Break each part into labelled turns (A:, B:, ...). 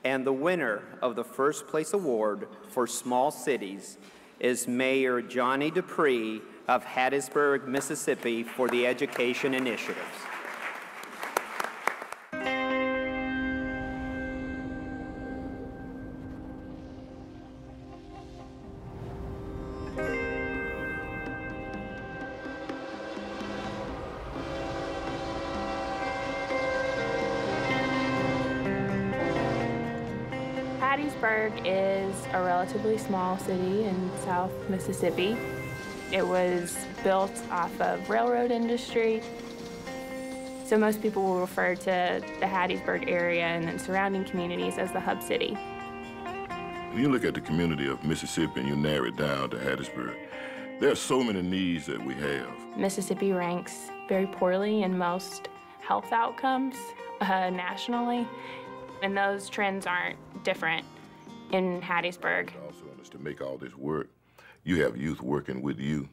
A: And the winner of the first place award for small cities is Mayor Johnny DuPree of Hattiesburg, Mississippi, for the education initiatives.
B: Hattiesburg is a relatively small city in South Mississippi. It was built off of railroad industry. So most people will refer to the Hattiesburg area and then surrounding communities as the hub city.
C: When you look at the community of Mississippi and you narrow it down to Hattiesburg, there are so many needs that we have.
B: Mississippi ranks very poorly in most health outcomes nationally, and those trends aren't different in Hattiesburg.
C: Also, to make all this work, you have youth working with you.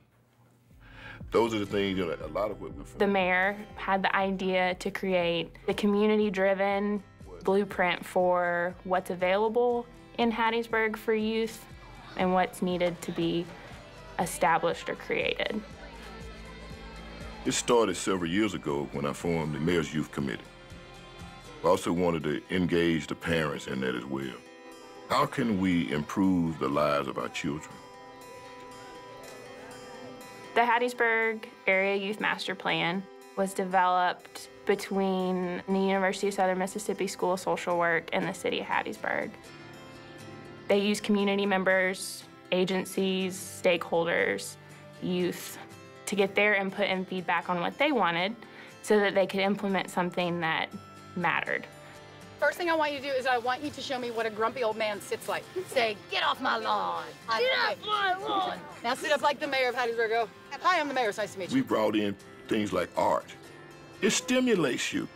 C: Those are the things, you know, a lot of what we're...
B: The mayor had the idea to create the community-driven blueprint for what's available in Hattiesburg for youth and what's needed to be established or created.
C: It started several years ago when I formed the Mayor's Youth Committee. I also wanted to engage the parents in that as well. How can we improve the lives of our children?
B: The Hattiesburg Area Youth Master Plan was developed between the University of Southern Mississippi School of Social Work and the City of Hattiesburg. They use community members, agencies, stakeholders, youth to get their input and feedback on what they wanted so that they could implement something that mattered.
D: First thing I want you to do is I want you to show me what a grumpy old man sits like. Say, get off my lawn. Get off my lawn. Now sit up like the mayor of Hattiesburg. Go, hi, I'm the mayor. It's nice to meet you.
C: We brought in things like art. It stimulates you.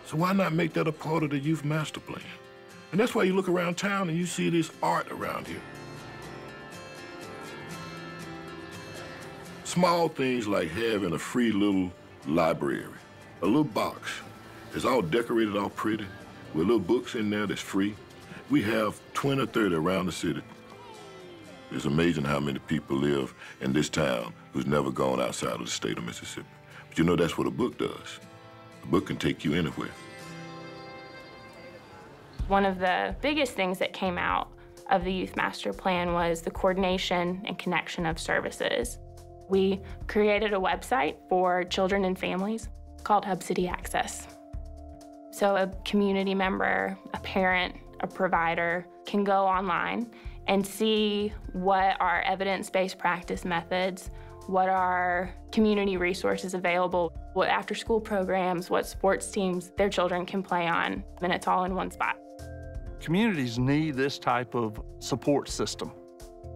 C: So why not make that a part of the youth master plan? And that's why you look around town and you see this art around here. Small things like having a free little library, a little box. It's all decorated, all pretty, with little books in there that's free. We have 20 or 30 around the city. It's amazing how many people live in this town who's never gone outside of the state of Mississippi. But you know, that's what a book does. A book can take you anywhere.
B: One of the biggest things that came out of the Youth Master Plan was the coordination and connection of services. We created a website for children and families called Hub City Access. So a community member, a parent, a provider can go online and see what are evidence-based practice methods, what are community resources available, what after-school programs, what sports teams their children can play on, and it's all in one spot.
E: Communities need this type of support system.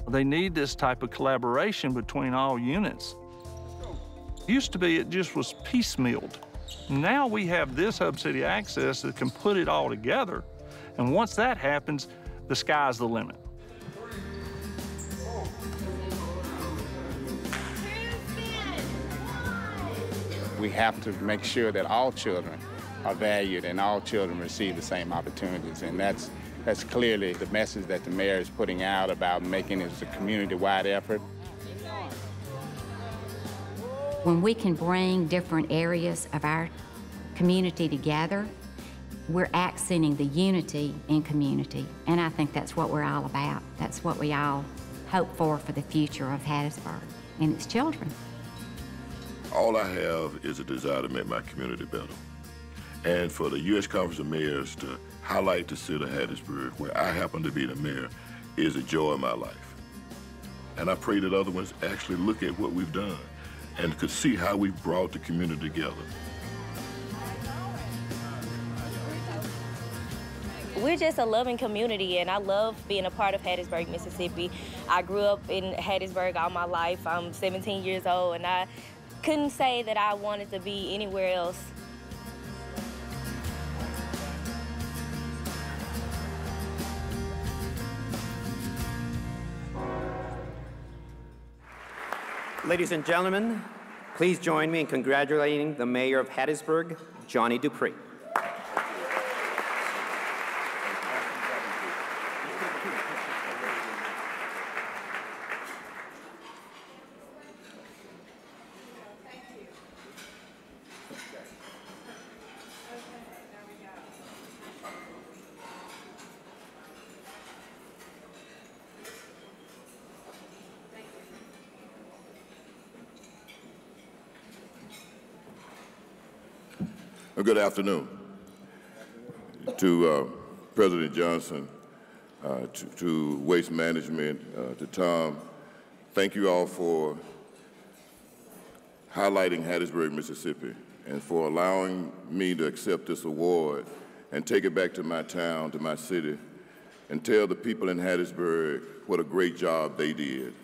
E: They need this type of collaboration between all units. Used to be it just was piecemealed. Now we have this Hub City Access that can put it all together, and once that happens, the sky's the limit.
F: We have to make sure that all children are valued and all children receive the same opportunities, and that's clearly the message that the mayor is putting out about making it a community-wide effort.
G: When we can bring different areas of our community together, we're accenting the unity in community, and I think that's what we're all about. That's what we all hope for the future of Hattiesburg and its children.
C: All I have is a desire to make my community better. And for the U.S. Conference of Mayors to highlight the city of Hattiesburg, where I happen to be the mayor, is a joy of my life. And I pray that other ones actually look at what we've done and could see how we've brought the community together.
H: We're just a loving community, and I love being a part of Hattiesburg, Mississippi. I grew up in Hattiesburg all my life. I'm 17 years old, and I couldn't say that I wanted to be anywhere else.
A: Ladies and gentlemen, please join me in congratulating the mayor of Hattiesburg, Johnny DuPree.
C: Good afternoon to President Johnson, to Waste Management, to Tom. Thank you all for highlighting Hattiesburg, Mississippi, and for allowing me to accept this award and take it back to my town, to my city, and tell the people in Hattiesburg what a great job they did,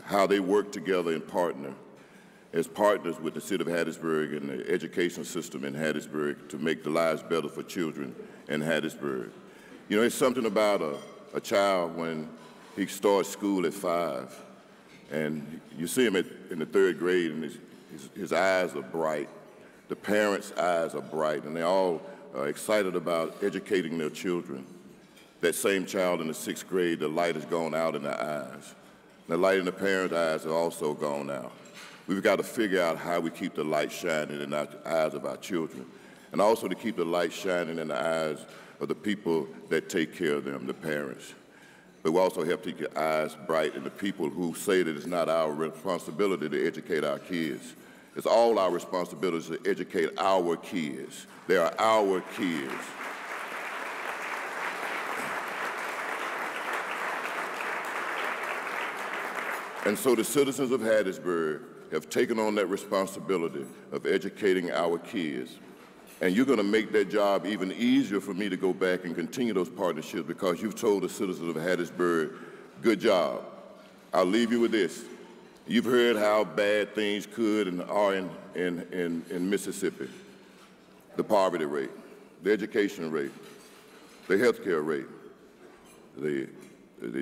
C: how they worked together and partner as partners with the City of Hattiesburg and the education system in Hattiesburg to make the lives better for children in Hattiesburg. You know, it's something about a child when he starts school at 5, and you see him in the 3rd grade, and his eyes are bright. The parents' eyes are bright, and they're all excited about educating their children. That same child in the 6th grade, the light has gone out in their eyes. The light in the parents' eyes has also gone out. We've got to figure out how we keep the light shining in the eyes of our children, and also to keep the light shining in the eyes of the people that take care of them, the parents. But we also have to keep your eyes bright in the people who say that it's not our responsibility to educate our kids. It's all our responsibility to educate our kids. They are our kids. And so the citizens of Hattiesburg have taken on that responsibility of educating our kids. And you're going to make that job even easier for me to go back and continue those partnerships because you've told the citizens of Hattiesburg, good job. I'll leave you with this. You've heard how bad things could and are in Mississippi. The poverty rate, the education rate, the health care rate, the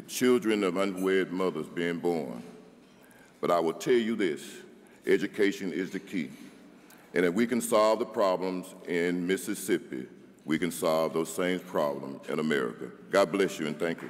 C: children of unwed mothers being born. But I will tell you this, education is the key. And if we can solve the problems in Mississippi, we can solve those same problems in America. God bless you and thank you.